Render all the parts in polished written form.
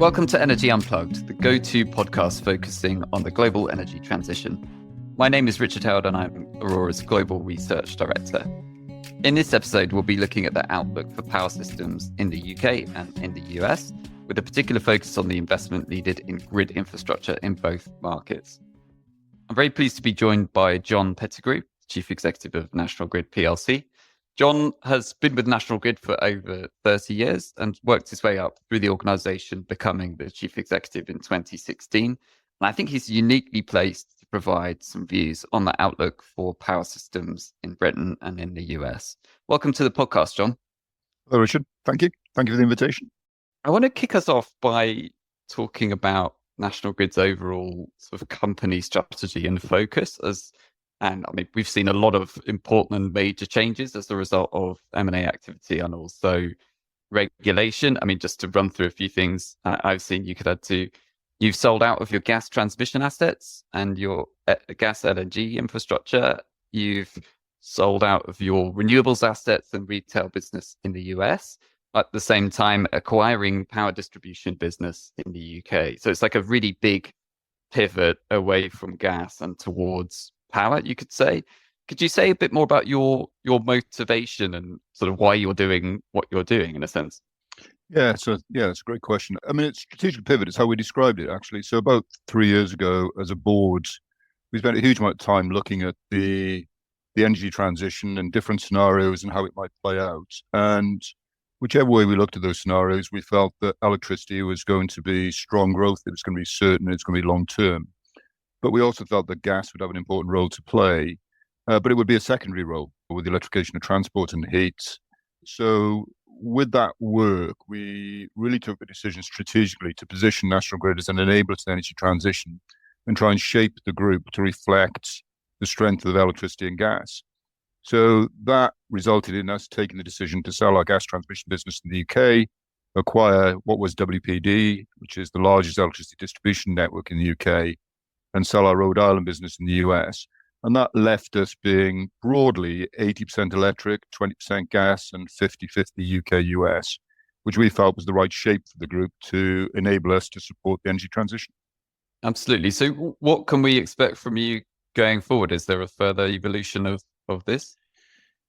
Welcome to Energy Unplugged, the go-to podcast focusing on the global energy transition. My name is Richard Howard and I'm Aurora's Global Research Director. In this episode, we'll be looking at the outlook for power systems in the UK and in the US, with a particular focus on the investment needed in grid infrastructure in both markets. I'm very pleased to be joined by John Pettigrew, Chief Executive of National Grid PLC. John has been with National Grid for over 30 years and worked his way up through the organisation, becoming the Chief Executive in 2016. And I think he's uniquely placed to provide some views on the outlook for power systems in Britain and in the US. Welcome to the podcast, John. Hello, Richard. Thank you. Thank you for the invitation. I want to kick us off by talking about National Grid's overall sort of company strategy and focus we've seen a lot of important and major changes as a result of M&A activity and also regulation. Just to run through a few things I've seen you could add to. You've sold out of your gas transmission assets and your gas LNG infrastructure. You've sold out of your renewables assets and retail business in the US, at the same time acquiring power distribution business in the UK. So it's like a really big pivot away from gas and towards power, you could say. Could you say a bit more about your motivation and sort of why you're doing what you're doing in a sense? That's a great question. It's strategic pivot is how we described it, actually. So about 3 years ago, as a board, we spent a huge amount of time looking at the energy transition and different scenarios and how it might play out. And whichever way we looked at those scenarios, we felt that electricity was going to be strong growth, it was going to be certain, it's going to be long term. But we also felt that gas would have an important role to play, but it would be a secondary role with the electrification of transport and heat. So with that work, we really took the decision strategically to position National Grid as an enabler to the energy transition and try and shape the group to reflect the strength of electricity and gas. So that resulted in us taking the decision to sell our gas transmission business in the UK, acquire what was WPD, which is the largest electricity distribution network in the UK, and sell our Rhode Island business in the US. And that left us being broadly 80% electric, 20% gas, and 50-50 UK-US, which we felt was the right shape for the group to enable us to support the energy transition. Absolutely. So what can we expect from you going forward? Is there a further evolution of this?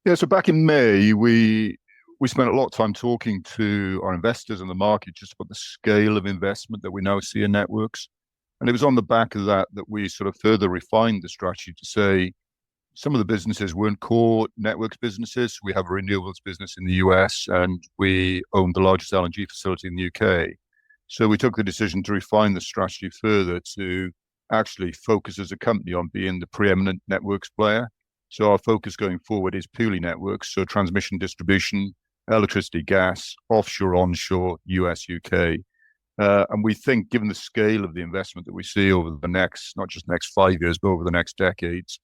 Yeah, so back in May, we spent a lot of time talking to our investors and the market just about the scale of investment that we now see in networks. And it was on the back of that we sort of further refined the strategy to say some of the businesses weren't core networks businesses. We have a renewables business in the US and we own the largest LNG facility in the UK. So we took the decision to refine the strategy further to actually focus as a company on being the preeminent networks player. So our focus going forward is purely networks, so transmission, distribution, electricity, gas, offshore, onshore, US, UK. And we think, given the scale of the investment that we see over the next, not just next 5 years, but over the next decades,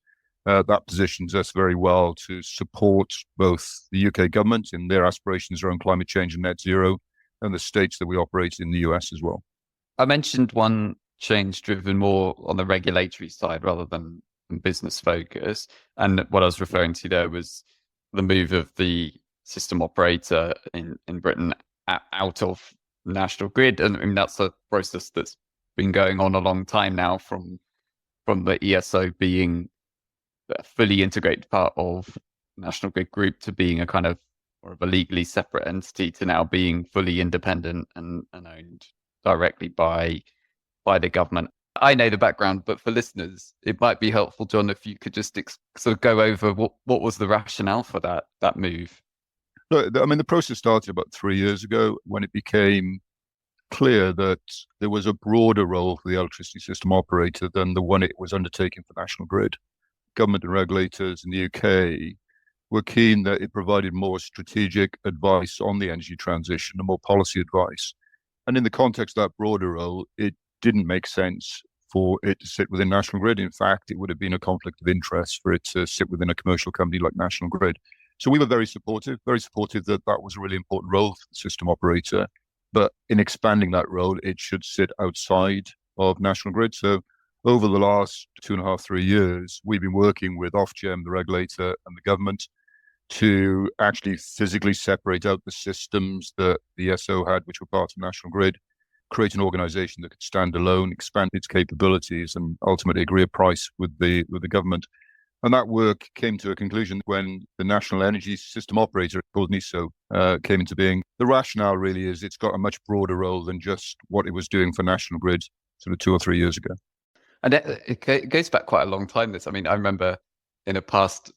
that positions us very well to support both the UK government in their aspirations around climate change and net zero, and the states that we operate in the US as well. I mentioned one change driven more on the regulatory side rather than business focus. And what I was referring to there was the move of the system operator in Britain out of National Grid, and that's a process that's been going on a long time now, from the ESO being a fully integrated part of National Grid Group to being a kind of more of a legally separate entity to now being fully independent and owned directly by the government. I know the background, but for listeners, it might be helpful, John, if you could just sort of go over what was the rationale for that move. Look, the process started about 3 years ago when it became clear that there was a broader role for the electricity system operator than the one it was undertaking for National Grid. Government and regulators in the UK were keen that it provided more strategic advice on the energy transition and more policy advice. And in the context of that broader role, it didn't make sense for it to sit within National Grid. In fact, it would have been a conflict of interest for it to sit within a commercial company like National Grid. So we were very supportive that was a really important role for the system operator. But in expanding that role, it should sit outside of National Grid. So over the last 2.5, 3 years, we've been working with Ofgem, the regulator, and the government to actually physically separate out the systems that the ESO had, which were part of National Grid, create an organisation that could stand alone, expand its capabilities, and ultimately agree a price with the government. And that work came to a conclusion when the National Energy System Operator, called NISSO, came into being. The rationale really is it's got a much broader role than just what it was doing for National Grid sort of 2 or 3 years ago. And it goes back quite a long time. I mean, I remember in a past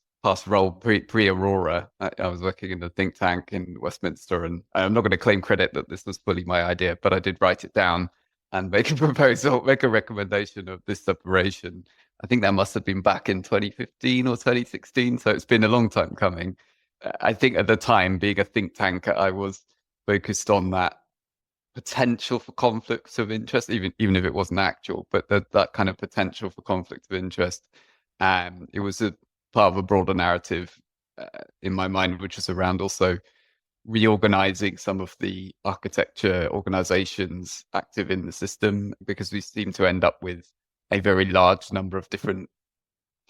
role pre-Aurora, I was working in a think tank in Westminster, and I'm not going to claim credit that this was fully my idea, but I did write it down and make a proposal, make a recommendation of this separation. I think that must have been back in 2015 or 2016, so it's been a long time coming. I think at the time, being a think tank, I was focused on that potential for conflicts of interest, even if it wasn't actual, but that kind of potential for conflict of interest. It was a part of a broader narrative in my mind, which is around also reorganizing some of the architecture organizations active in the system, because we seem to end up with a very large number of different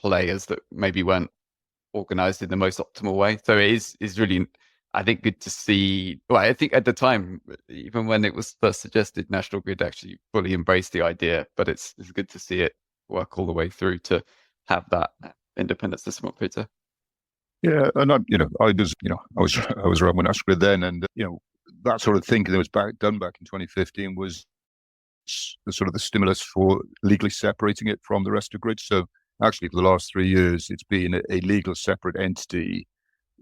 players that maybe weren't organized in the most optimal way. So it is really, I think, good to see. Well, I think at the time, even when it was first suggested, National Grid actually fully embraced the idea, but it's good to see it work all the way through to have that independent system operator. Yeah, and I was around when National Grid then, and that sort of thinking that was done back in 2015 was the stimulus for legally separating it from the rest of grid. So actually, for the last 3 years, it's been a legal separate entity,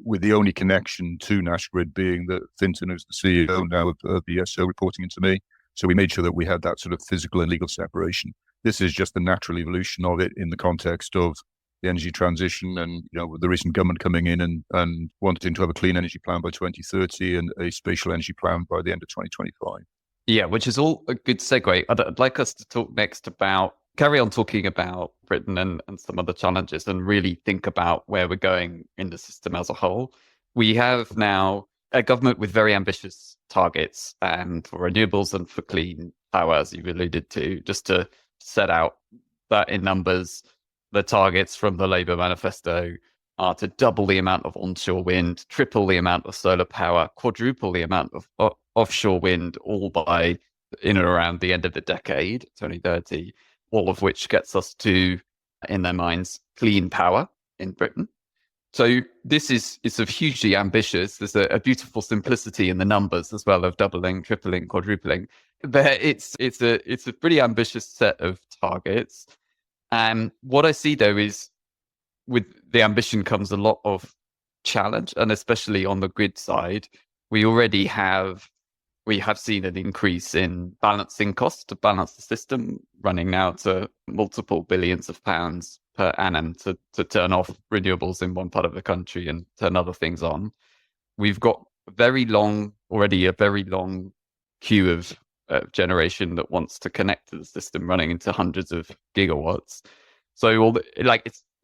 with the only connection to National Grid being that Finton, who's the CEO now of the NISSO, reporting into me. So we made sure that we had that sort of physical and legal separation. This is just the natural evolution of it in the context of the energy transition, and with the recent government coming in and wanting to have a clean energy plan by 2030 and a spatial energy plan by the end of 2025. Yeah, which is all a good segue. I'd like us to talk next carry on talking about Britain and some other challenges, and really think about where we're going in the system as a whole. We have now a government with very ambitious targets for renewables and for clean power, as you've alluded to. Just to set out that in numbers, the targets from the Labour manifesto are to double the amount of onshore wind, triple the amount of solar power, quadruple the amount of offshore wind, all by in and around the end of the decade, 2030, all of which gets us to, in their minds, clean power in Britain. So this is hugely ambitious. There's a beautiful simplicity in the numbers as well, of doubling, tripling, quadrupling. But it's a pretty ambitious set of targets. And what I see, though, is with the ambition comes a lot of challenge, and especially on the grid side, we have seen an increase in balancing costs to balance the system, running now to multiple billions of pounds per annum to turn off renewables in one part of the country and turn other things on. We've got already a very long queue of generation that wants to connect to the system, running into hundreds of gigawatts. So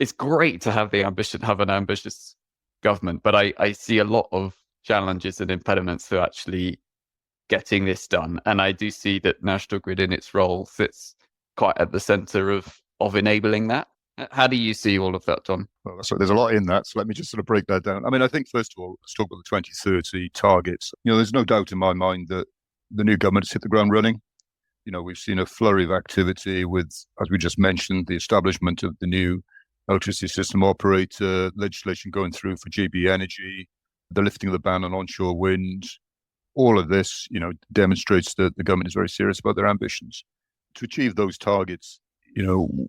it's great to have the ambition, have an ambitious government, but I see a lot of challenges and impediments to actually getting this done. And I do see that National Grid in its role sits quite at the center of enabling that. How do you see all of that, John? Well, so there's a lot in that, so let me just sort of break that down. I mean, I think, first of all, let's talk about the 2030 targets. There's no doubt in my mind that the new government has hit the ground running. We've seen a flurry of activity with, as we just mentioned, the establishment of the new electricity system operator, legislation going through for GB Energy, the lifting of the ban on onshore wind. All of this, demonstrates that the government is very serious about their ambitions. To achieve those targets,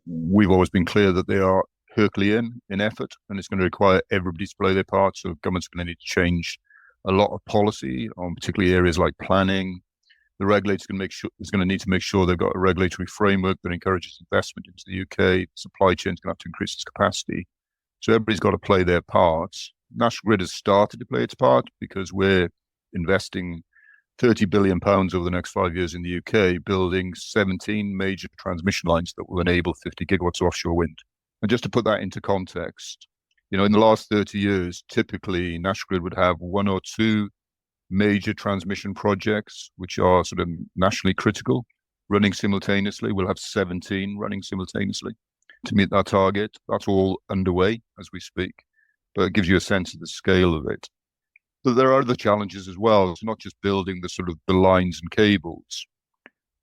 we've always been clear that they are Herculean in effort, and it's going to require everybody to play their part. So government's going to need to change a lot of policy on particularly areas like planning. The regulator's is going to need to make sure they've got a regulatory framework that encourages investment into the UK. Supply chain's going to have to increase its capacity. So everybody's got to play their parts. National Grid has started to play its part because we're investing £30 billion over the next 5 years in the UK, building 17 major transmission lines that will enable 50 gigawatts of offshore wind. And just to put that into context, in the last 30 years, typically National Grid would have one or two major transmission projects, which are sort of nationally critical, running simultaneously. We'll have 17 running simultaneously to meet that target. That's all underway as we speak, but it gives you a sense of the scale of it. But there are other challenges as well. It's not just building the lines and cables.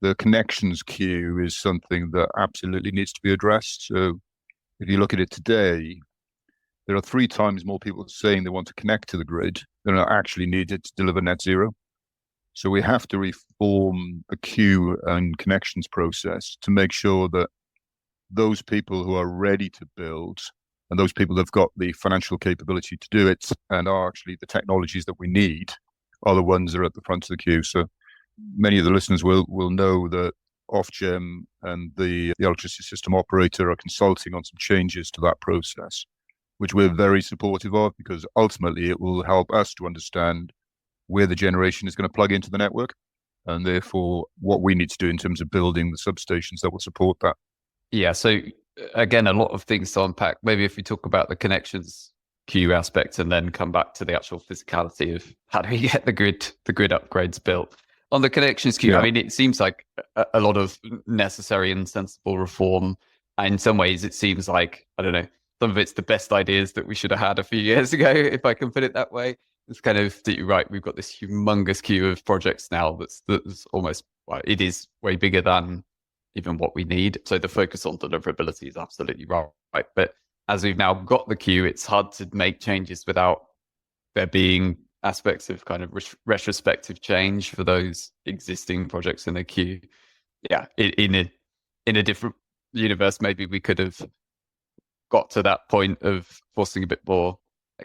the connections queue is something that absolutely needs to be addressed. So if you look at it today, there are 3 times more people saying they want to connect to the grid than are actually needed to deliver net zero. So we have to reform the queue and connections process to make sure that those people who are ready to build and those people that have got the financial capability to do it and are actually the technologies that we need are the ones that are at the front of the queue. So many of the listeners will know that Ofgem and the electricity system operator are consulting on some changes to that process, which we're very supportive of, because ultimately it will help us to understand where the generation is going to plug into the network, and therefore what we need to do in terms of building the substations that will support that. Yeah, so again, a lot of things to unpack. Maybe if we talk about the connections queue aspect and then come back to the actual physicality of how do we get the grid upgrades built. On the connections queue, I mean, it seems like a lot of necessary and sensible reform. And in some ways, it seems like, I don't know, some of it's the best ideas that we should have had a few years ago, if I can put it that way. It's kind of, you're right, we've got this humongous queue of projects now that's almost, well, it is way bigger than even what we need. So the focus on deliverability is absolutely right. But as we've now got the queue, it's hard to make changes without there being aspects of kind of retrospective change for those existing projects in the queue. Yeah, in a different universe, maybe we could have got to that point of forcing a bit more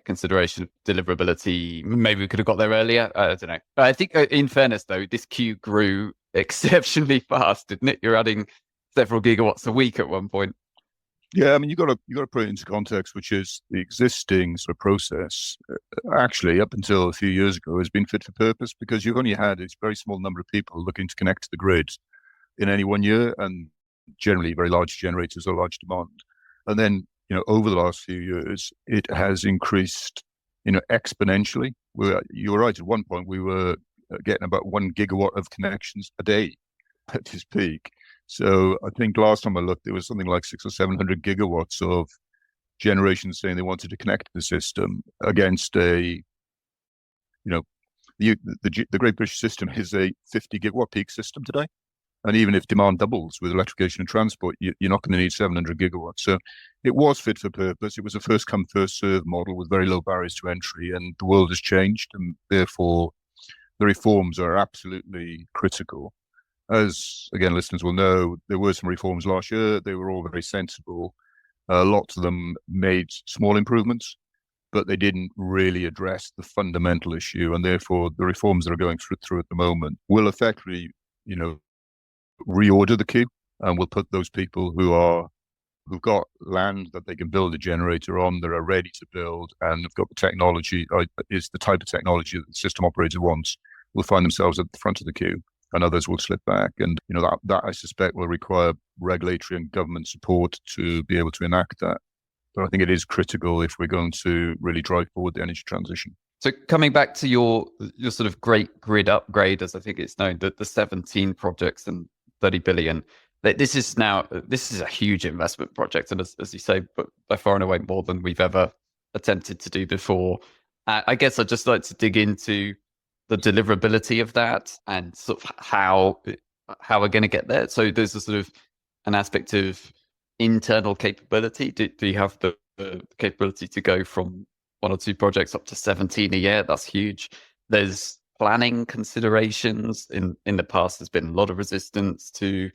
consideration of deliverability. Maybe we could have got there earlier. I don't know. I think, in fairness, though, this queue grew exceptionally fast, didn't it? You're adding several gigawatts a week at one point. Yeah, I mean, you got to put it into context, which is the existing sort of process. Actually, up until a few years ago, has been fit for purpose, because you've only had a very small number of people looking to connect to the grid in any one year, and generally very large generators or large demand. And then, over the last few years, it has increased, exponentially. You were right. At one point, we were getting about 1 gigawatt of connections a day at its peak. So I think last time I looked, there was something like 600 or 700 gigawatts of generation saying they wanted to connect to the system against the Great British System is a 50 gigawatt peak system today. And even if demand doubles with electrification and transport, you're not going to need 700 gigawatts. So it was fit for purpose. It was a first come, first serve model with very low barriers to entry, and the world has changed, and therefore the reforms are absolutely critical. As, again, listeners will know, there were some reforms last year. They were all very sensible. Lots of them made small improvements, but they didn't really address the fundamental issue. And therefore, the reforms that are going through at the moment will effectively, reorder the queue, and will put those people who've got land that they can build a generator on, that are ready to build, and have got the technology, is the type of technology that the system operator wants, will find themselves at the front of the queue, and others will slip back. And that I suspect will require regulatory and government support to be able to enact that. But I think it is critical if we're going to really drive forward the energy transition. So coming back to your sort of great grid upgrade, as I think it's known, the 17 projects and 30 billion. This is a huge investment project, and as you say, but by far and away more than we've ever attempted to do before. I guess I'd just like to dig into the deliverability of that and sort of how we're going to get there. So there's a sort of an aspect of internal capability. Do you have the capability to go from 1 or 2 projects up to 17 a year? That's huge. There's planning considerations. In the past, there's been a lot of resistance to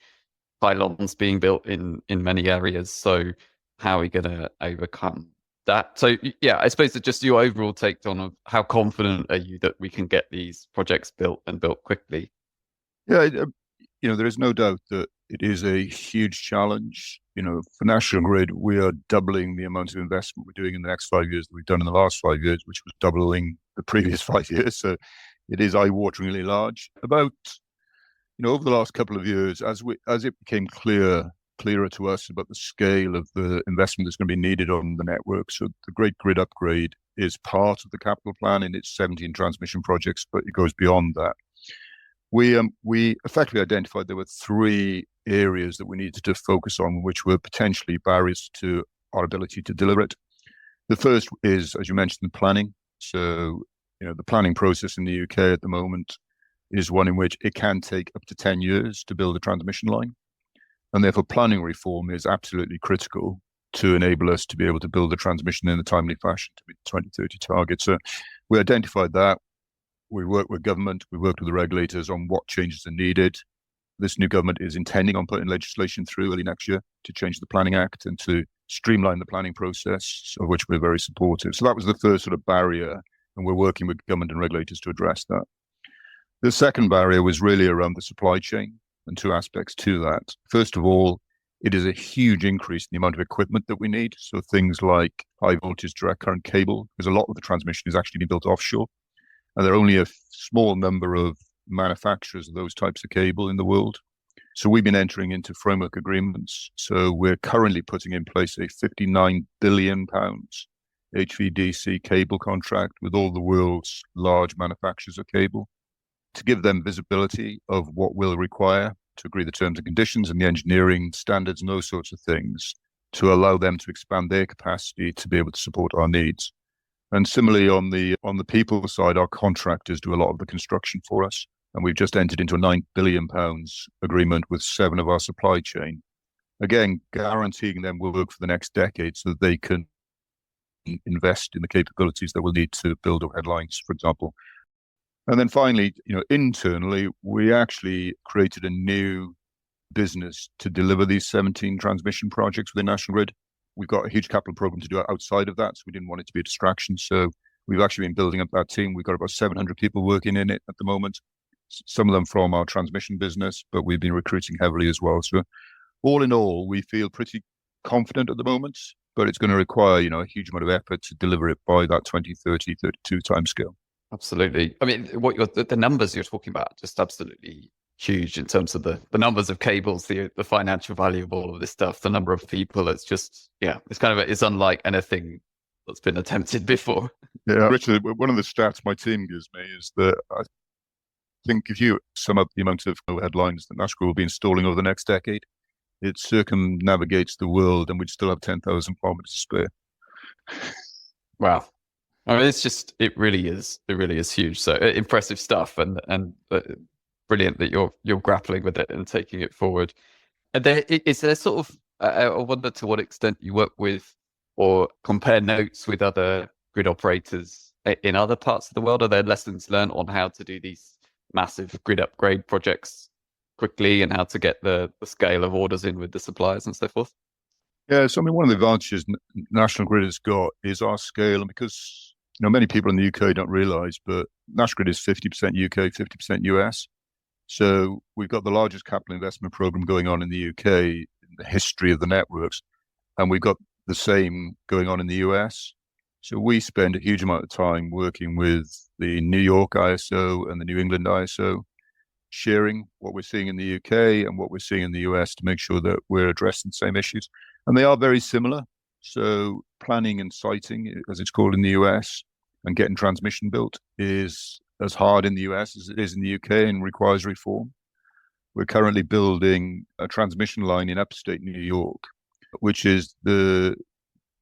pylons being built in many areas. So how are we going to overcome that? So yeah, I suppose that just your overall take on how confident are you that we can get these projects built and built quickly? Yeah, there is no doubt that it is a huge challenge. For National Grid, we are doubling the amount of investment we're doing in the next 5 years that we've done in the last 5 years, which was doubling the previous 5 years. So it is eye-wateringly large. About, over the last couple of years, as it became clearer to us about the scale of the investment that's going to be needed on the network. So the Great Grid Upgrade is part of the capital plan in its 17 transmission projects, but it goes beyond that. We effectively identified there were 3 areas that we needed to focus on, which were potentially barriers to our ability to deliver it. The first is, as you mentioned, the planning. So, the planning process in the UK at the moment is one in which it can take up to 10 years to build a transmission line. And therefore, planning reform is absolutely critical to enable us to be able to build the transmission in a timely fashion to meet the 2030 target. So we identified that. We worked with government, we worked with the regulators on what changes are needed. This new government is intending on putting legislation through early next year to change the Planning Act and to streamline the planning process, of which we're very supportive. So that was the first sort of barrier, and we're working with government and regulators to address that. The second barrier was really around the supply chain, and two aspects to that. First of all, it is a huge increase in the amount of equipment that we need. So things like high voltage direct current cable, because a lot of the transmission is actually being built offshore. And there are only a small number of manufacturers of those types of cable in the world. So we've been entering into framework agreements. So we're currently putting in place a £59 billion HVDC cable contract with all the world's large manufacturers of cable to give them visibility of what we'll require to agree the terms and conditions and the engineering standards and those sorts of things to allow them to expand their capacity to be able to support our needs. And similarly, on the people side, our contractors do a lot of the construction for us. And we've just entered into a £9 billion agreement with 7 of our supply chain. Again, guaranteeing them work for the next decade so that they can invest in the capabilities that we'll need to build overhead lines, for example. And then finally, internally, we actually created a new business to deliver these 17 transmission projects within National Grid. We've got a huge capital program to do it outside of that, so we didn't want it to be a distraction. So we've actually been building up that team. We've got about 700 people working in it at the moment, some of them from our transmission business, but we've been recruiting heavily as well. So all in all, we feel pretty confident at the moment, but it's going to require, a huge amount of effort to deliver it by that 2030, 32 timescale. Absolutely. I mean, the numbers you're talking about, just absolutely huge in terms of the numbers of cables, the financial value of all of this stuff, the number of people. It's just, it's unlike anything that's been attempted before. Yeah, Richard, one of the stats my team gives me is that I think if you sum up the amount of headlines that National Grid will be installing over the next decade, it circumnavigates the world and we'd still have 10,000 kilometers to spare. Wow. I mean, it really is huge. So impressive stuff and brilliant that you're grappling with it and taking it forward. And is there sort of, I wonder to what extent you work with or compare notes with other grid operators in other parts of the world? Are there lessons learned on how to do these massive grid upgrade projects quickly and how to get the scale of orders in with the suppliers and so forth? Yeah, so I mean, one of the advantages National Grid has got is our scale, and because many people in the UK don't realise, but National Grid is 50% UK, 50% US. So we've got the largest capital investment program going on in the UK in the history of the networks, and we've got the same going on in the US. So we spend a huge amount of time working with the New York ISO and the New England ISO, sharing what we're seeing in the UK and what we're seeing in the US to make sure that we're addressing the same issues. And they are very similar. So planning and siting, as it's called in the US, and getting transmission built is as hard in the US as it is in the UK and requires reform. We're currently building a transmission line in upstate New York, which is the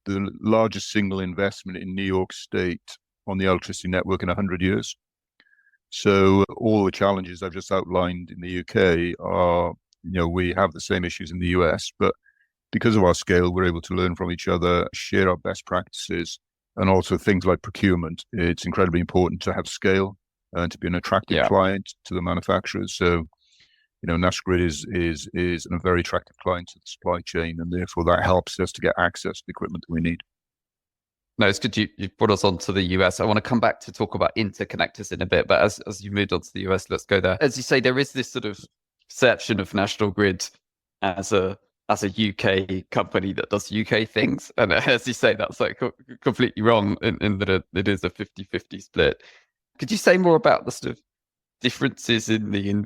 largest single investment in New York State on the electricity network in 100 years. So all the challenges I've just outlined in the UK are, we have the same issues in the US, but because of our scale, we're able to learn from each other, share our best practices, and also things like procurement. It's incredibly important to have scale and to be an attractive client to the manufacturers. So, National Grid is a very attractive client to the supply chain, and therefore that helps us to get access to the equipment that we need. No, it's good you brought us on to the US. I want to come back to talk about interconnectors in a bit, but as you moved on to the US, let's go there. As you say, there is this sort of perception of National Grid as a UK company that does UK things. And as you say, that's like completely wrong in that it is a 50-50 split. Could you say more about the sort of differences in the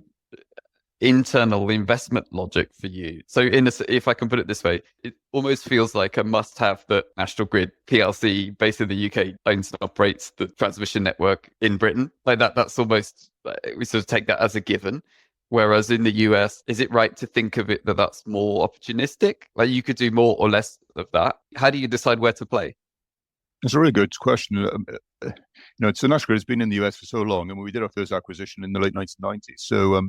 internal investment logic for you? So if I can put it this way, it almost feels like a must-have that National Grid PLC based in the UK owns and operates the transmission network in Britain. Like that's almost, we sort of take that as a given. Whereas in the US, is it right to think of it that that's more opportunistic? Like you could do more or less of that. How do you decide where to play? It's a really good question. So National Grid has been in the US for so long, and we did our first acquisition in the late 1990s. So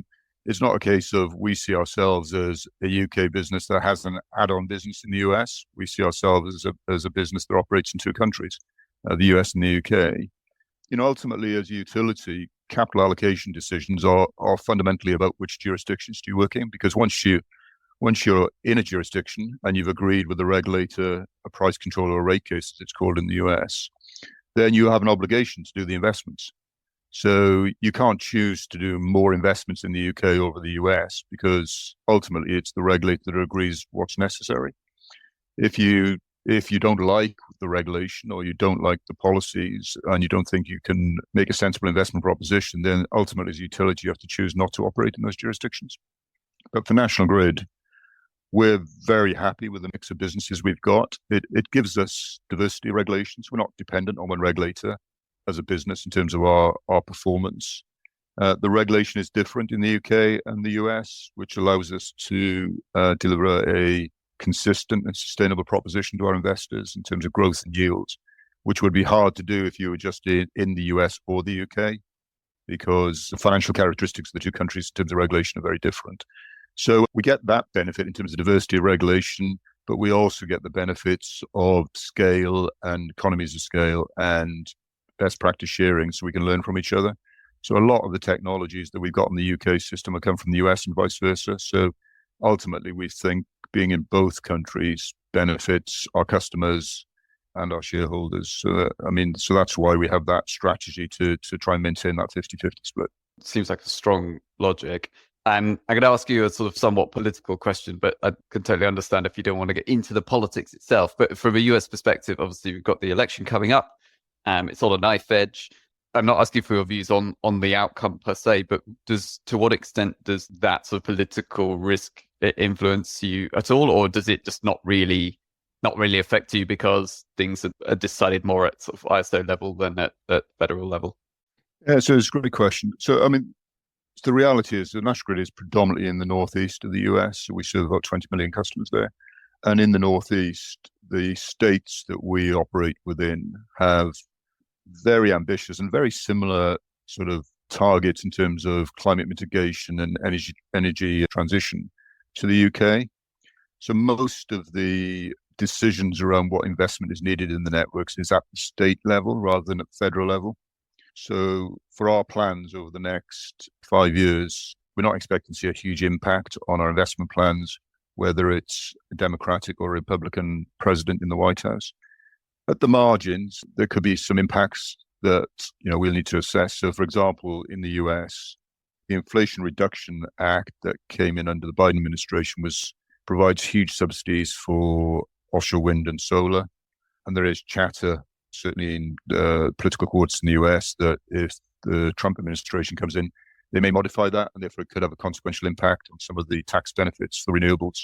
it's not a case of we see ourselves as a UK business that has an add-on business in the US. We see ourselves as a business that operates in two countries, the US and the UK. Ultimately, as a utility, capital allocation decisions are fundamentally about which jurisdictions do you work in, because once you're in a jurisdiction and you've agreed with the regulator a price control or a rate case, as it's called in the US, then you have an obligation to do the investments. So you can't choose to do more investments in the UK over the US, because ultimately it's the regulator that agrees what's necessary. If you don't like the regulation, or you don't like the policies, and you don't think you can make a sensible investment proposition, then ultimately as a utility you have to choose not to operate in those jurisdictions. But for National Grid, we're very happy with the mix of businesses we've got. It gives us diversity of regulations. We're not dependent on one regulator as a business in terms of our performance. The regulation is different in the UK and the US, which allows us to deliver a consistent and sustainable proposition to our investors in terms of growth and yields, which would be hard to do if you were just in the US or the UK, because the financial characteristics of the two countries in terms of regulation are very different. So we get that benefit in terms of diversity of regulation, but we also get the benefits of scale and economies of scale and best practice sharing, so we can learn from each other. So a lot of the technologies that we've got in the UK system will come from the US and vice versa. So ultimately, we think being in both countries benefits our customers and our shareholders. So that's why we have that strategy to try and maintain that 50-50 split. Seems like a strong logic. I'm going to ask you a sort of somewhat political question, but I can totally understand if you don't want to get into the politics itself. But from a US perspective, obviously, we've got the election coming up. It's on a knife edge. I'm not asking for your views on the outcome per se, but to what extent does that sort of political risk influence you at all, or does it just not really affect you because things are decided more at sort of ISO level than at federal level? Yeah, so it's a great question. So the reality is that National Grid is predominantly in the northeast of the US. So we serve about 20 million customers there. And in the northeast, the states that we operate within have very ambitious and very similar sort of targets in terms of climate mitigation and energy transition to the UK. So most of the decisions around what investment is needed in the networks is at the state level rather than at the federal level. So for our plans over the next 5 years, we're not expecting to see a huge impact on our investment plans, whether it's a Democratic or a Republican president in the White House. At the margins, there could be some impacts that we'll need to assess. So, for example, in the US, the Inflation Reduction Act that came in under the Biden administration provides huge subsidies for offshore wind and solar, and there is chatter, certainly in political quarters in the US, that if the Trump administration comes in, they may modify that, and therefore it could have a consequential impact on some of the tax benefits for renewables,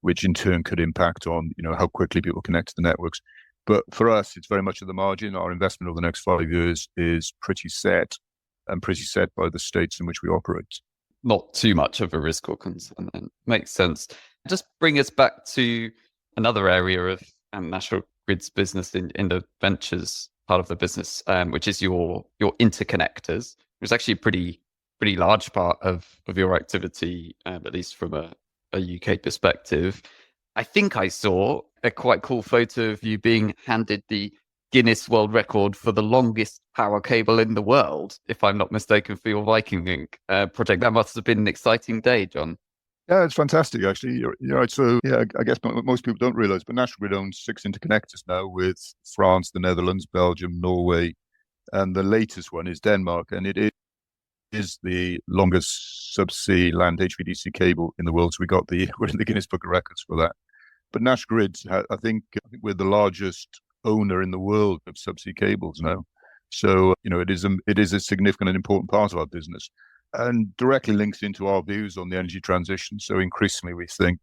which in turn could impact on how quickly people connect to the networks. But for us, it's very much at the margin. Our investment over the next 5 years is pretty set by the states in which we operate. Not too much of a risk or concern, then. Makes sense. Just bring us back to another area of National Grid's business in the ventures part of the business, which is your interconnectors, which is actually a pretty large part of your activity, at least from a UK perspective. I think I saw a quite cool photo of you being handed the Guinness World Record for the longest power cable in the world, if I'm not mistaken, for your Viking Link project. That must have been an exciting day, John. Yeah, it's fantastic, actually. You're right. So, I guess most people don't realize, but National Grid owns 6 interconnectors now with France, the Netherlands, Belgium, Norway, and the latest one is Denmark. And it is the longest subsea land HVDC cable in the world. So we're in the Guinness Book of Records for that. But National Grid, I think we're the largest owner in the world of subsea cables now. So, it is a significant and important part of our business, and directly links into our views on the energy transition. So increasingly, we think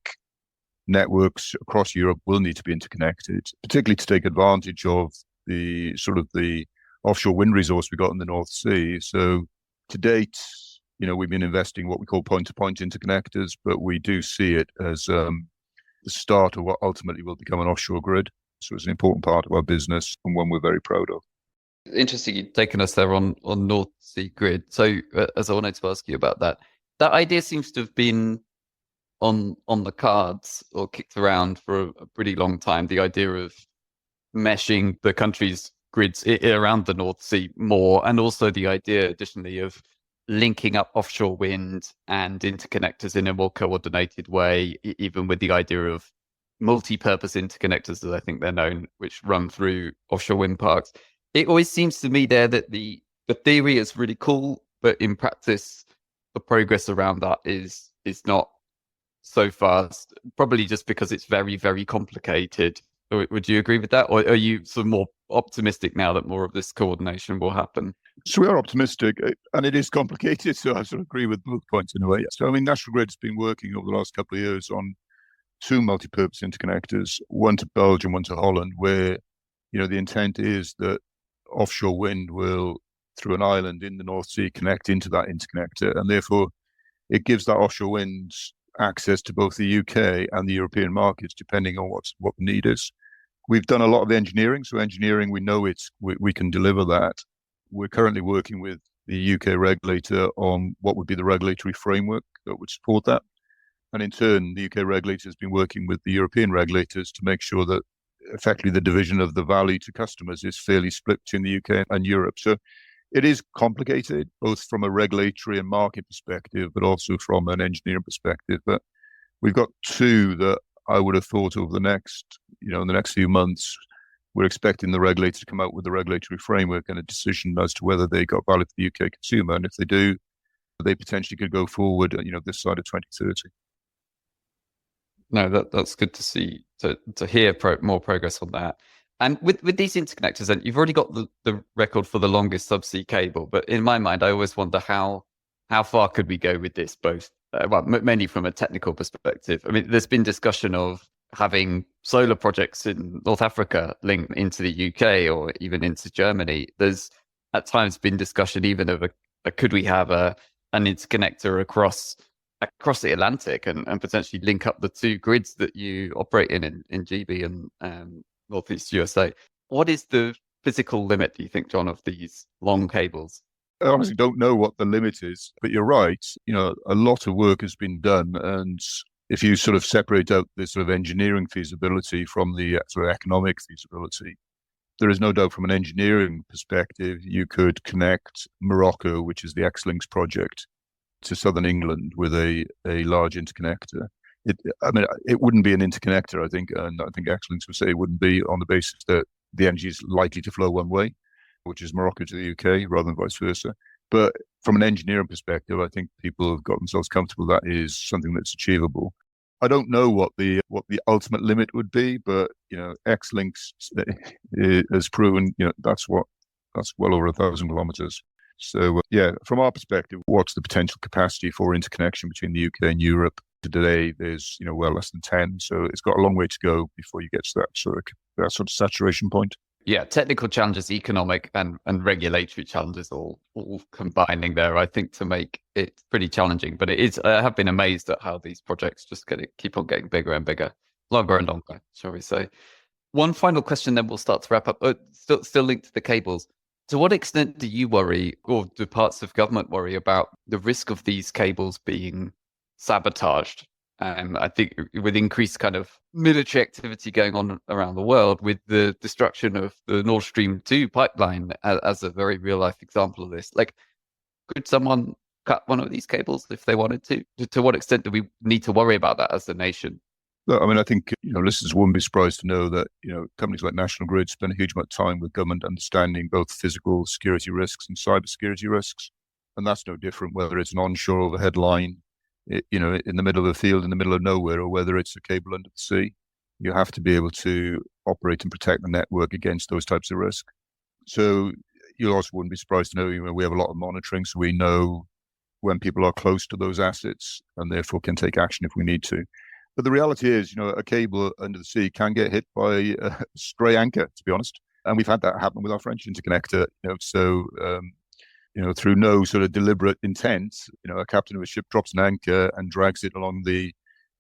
networks across Europe will need to be interconnected, particularly to take advantage of the offshore wind resource we got in the North Sea. So to date, we've been investing what we call point-to-point interconnectors, but we do see it as the start of what ultimately will become an offshore grid. So it's an important part of our business and one we're very proud of. Interesting, you've taken us there on North Sea grid. So, as I wanted to ask you about that, that idea seems to have been on the cards or kicked around for a pretty long time. The idea of meshing the country's grids around the North Sea more, and also the idea, additionally, of linking up offshore wind and interconnectors in a more coordinated way, even with the idea of multi-purpose interconnectors, as I think they're known, which run through offshore wind parks. It always seems to me there that the theory is really cool, but in practice, the progress around that is not so fast. Probably just because it's very, very complicated. Would you agree with that, or are you sort of more optimistic now that more of this coordination will happen? So we are optimistic, and it is complicated. So I sort of agree with both points in a way. So I mean, National Grid's been working over the last couple of years on two multi-purpose interconnectors, one to Belgium, one to Holland, where the intent is that offshore wind will, through an island in the North Sea, connect into that interconnector, and therefore it gives that offshore wind access to both the UK and the European markets, depending on what the need is. We've done a lot of the engineering. So engineering, we know we can deliver that. We're currently working with the UK regulator on what would be the regulatory framework that would support that. And in turn, the UK regulator has been working with the European regulators to make sure that effectively the division of the value to customers is fairly split between the UK and Europe. So it is complicated, both from a regulatory and market perspective, but also from an engineering perspective. But we've got two that I would have thought over the next few months, we're expecting the regulator to come out with a regulatory framework and a decision as to whether they got value for the UK consumer. And if they do, they potentially could go forward, this side of 2030. No, that's good to see, to hear more progress on that. And with these interconnectors, then you've already got the record for the longest subsea cable. But in my mind, I always wonder how far could we go with this, both mainly from a technical perspective. I mean, there's been discussion of having solar projects in North Africa linked into the UK or even into Germany. There's at times been discussion even of could we have an interconnector across the Atlantic and potentially link up the two grids that you operate in GB and Northeast USA. What is the physical limit, do you think, John, of these long cables? I honestly don't know what the limit is, but you're right. A lot of work has been done. And if you sort of separate out the sort of engineering feasibility from the sort of economic feasibility, there is no doubt from an engineering perspective, you could connect Morocco, which is the X-Links project, to southern England with a large interconnector. It wouldn't be an interconnector, I think, and I think X-Links would say it wouldn't be on the basis that the energy is likely to flow one way, which is Morocco to the UK rather than vice versa. But from an engineering perspective, I think people have got themselves comfortable that is something that's achievable. I don't know what the ultimate limit would be, but X-Links has proven that's well over 1,000 kilometers. So from our perspective, what's the potential capacity for interconnection between the UK and Europe? Today, there's well less than 10, so it's got a long way to go before you get to that sort of saturation point. Yeah, technical challenges, economic and regulatory challenges all combining there, I think, to make it pretty challenging. But it is, I have been amazed at how these projects just keep on getting bigger and bigger, longer and longer, shall we say. One final question, then we'll start to wrap up. Still linked to the cables. To what extent do you worry, or do parts of government worry, about the risk of these cables being sabotaged? I think with increased kind of military activity going on around the world, with the destruction of the Nord Stream 2 pipeline as a very real life example of this, like, could someone cut one of these cables if they wanted to? To what extent do we need to worry about that as a nation? Look, I mean, I think listeners wouldn't be surprised to know that companies like National Grid spend a huge amount of time with government understanding both physical security risks and cyber security risks, and that's no different whether it's an onshore overhead line, in the middle of the field, in the middle of nowhere, or whether it's a cable under the sea. You have to be able to operate and protect the network against those types of risk. So you also wouldn't be surprised to know, we have a lot of monitoring, so we know when people are close to those assets and therefore can take action if we need to. But the reality is, a cable under the sea can get hit by a stray anchor, to be honest. And we've had that happen with our French interconnector. Through no sort of deliberate intent, a captain of a ship drops an anchor and drags it along the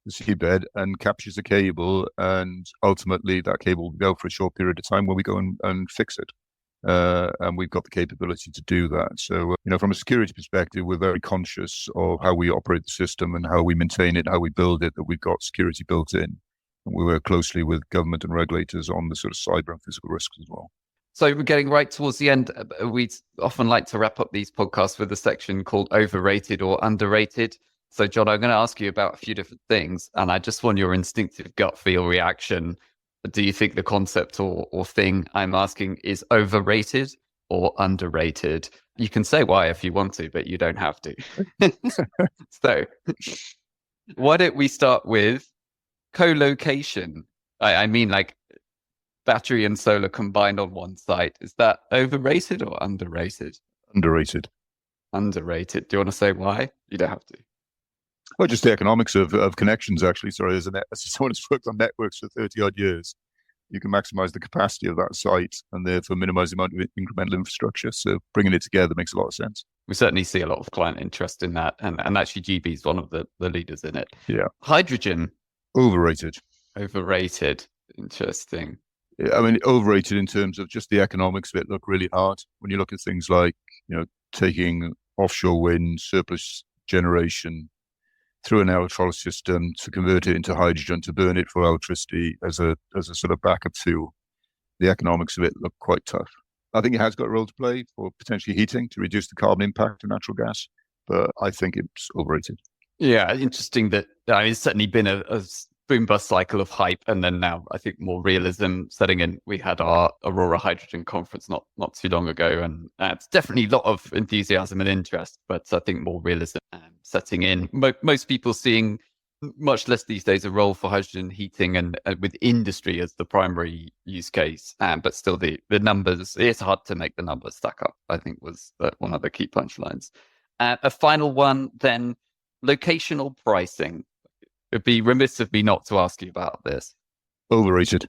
the seabed and captures the cable, and ultimately that cable will go for a short period of time where we go and fix it. And we've got the capability to do that. So, from a security perspective, we're very conscious of how we operate the system and how we maintain it, how we build it, that we've got security built in. And we work closely with government and regulators on the sort of cyber and physical risks as well. So we're getting right towards the end. We often like to wrap up these podcasts with a section called Overrated or Underrated. So, John, I'm going to ask you about a few different things, and I just want your instinctive gut feel reaction. Do you think the concept or thing I'm asking is overrated or underrated? You can say why if you want to, but you don't have to. So, why don't we start with co-location? I mean, like battery and solar combined on one site. Is that overrated or underrated? Underrated. Underrated. Do you want to say why? You don't have to. Well, just the economics of connections, actually. Sorry, as someone who's worked on networks for 30 odd years, you can maximize the capacity of that site and therefore minimize the amount of incremental infrastructure. So bringing it together makes a lot of sense. We certainly see a lot of client interest in that. And actually, GB is one of the leaders in it. Yeah. Hydrogen. Overrated. Overrated. Interesting. I mean, overrated in terms of just the economics of it look really hard. When you look at things like, taking offshore wind, surplus generation through an electrolysis system to convert it into hydrogen, to burn it for electricity as a sort of backup fuel, the economics of it look quite tough. I think it has got a role to play for potentially heating to reduce the carbon impact of natural gas, but I think it's overrated. Yeah, interesting that it's certainly been a boom bust cycle of hype, and then now I think more realism setting in. We had our Aurora Hydrogen conference not too long ago, and it's definitely a lot of enthusiasm and interest, but I think more realism setting in. Most people seeing much less these days a role for hydrogen heating and with industry as the primary use case, but still the numbers, it's hard to make the numbers stack up, I think was one of the key punchlines. A final one then, locational pricing. It'd be remiss of me not to ask you about this. Overrated.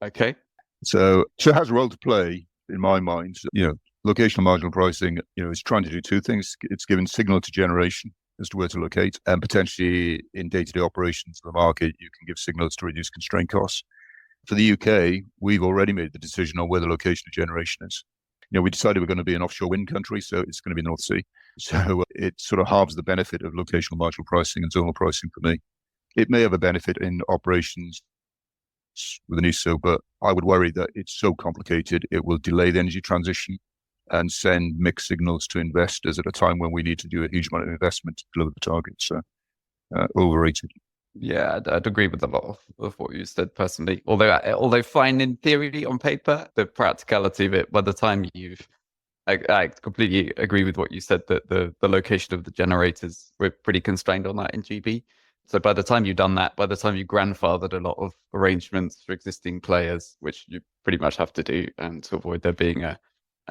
Okay. So it has a role to play in my mind. Locational marginal pricing, is trying to do two things. It's giving signal to generation as to where to locate, and potentially in day-to-day operations of the market, you can give signals to reduce constraint costs. For the UK, we've already made the decision on where the location of generation is. We decided we're going to be an offshore wind country, so it's going to be North Sea. So it sort of halves the benefit of locational marginal pricing and zonal pricing for me. It may have a benefit in operations with an NISSO, but I would worry that it's so complicated, it will delay the energy transition and send mixed signals to investors at a time when we need to do a huge amount of investment to deliver the targets. So, overrated. Yeah, I'd agree with a lot of what you said personally. Although fine in theory on paper, the practicality of it, by the time I completely agree with what you said, that the location of the generators, we're pretty constrained on that in GB. So by the time you've done that, by the time you grandfathered a lot of arrangements for existing players, which you pretty much have to do to avoid there being a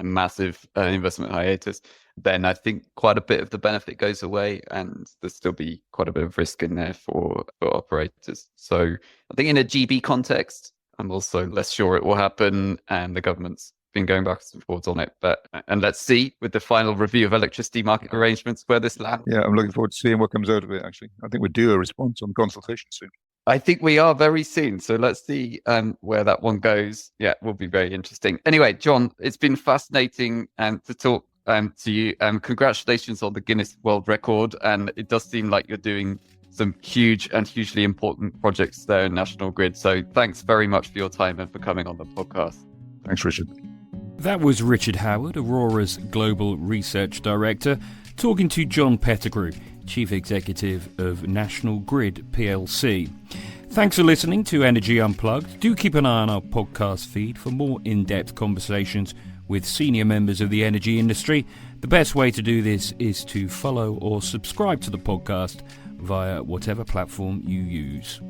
massive investment hiatus, then I think quite a bit of the benefit goes away, and there'll still be quite a bit of risk in there for operators. So I think in a GB context, I'm also less sure it will happen, and the government's been going backwards and forwards on it. And let's see with the final review of electricity market arrangements where this lands. Yeah, I'm looking forward to seeing what comes out of it, actually. I think we're due a response on the consultation soon. I think we are very soon. So let's see where that one goes. Yeah, it will be very interesting. Anyway, John, it's been fascinating to talk to you. Congratulations on the Guinness World Record. And it does seem like you're doing some huge and hugely important projects there in National Grid. So thanks very much for your time and for coming on the podcast. Thanks, Richard. That was Richard Howard, Aurora's Global Research Director, talking to John Pettigrew, Chief Executive of National Grid plc. Thanks for listening to Energy Unplugged. Do keep an eye on our podcast feed for more in-depth conversations with senior members of the energy industry. The best way to do this is to follow or subscribe to the podcast via whatever platform you use.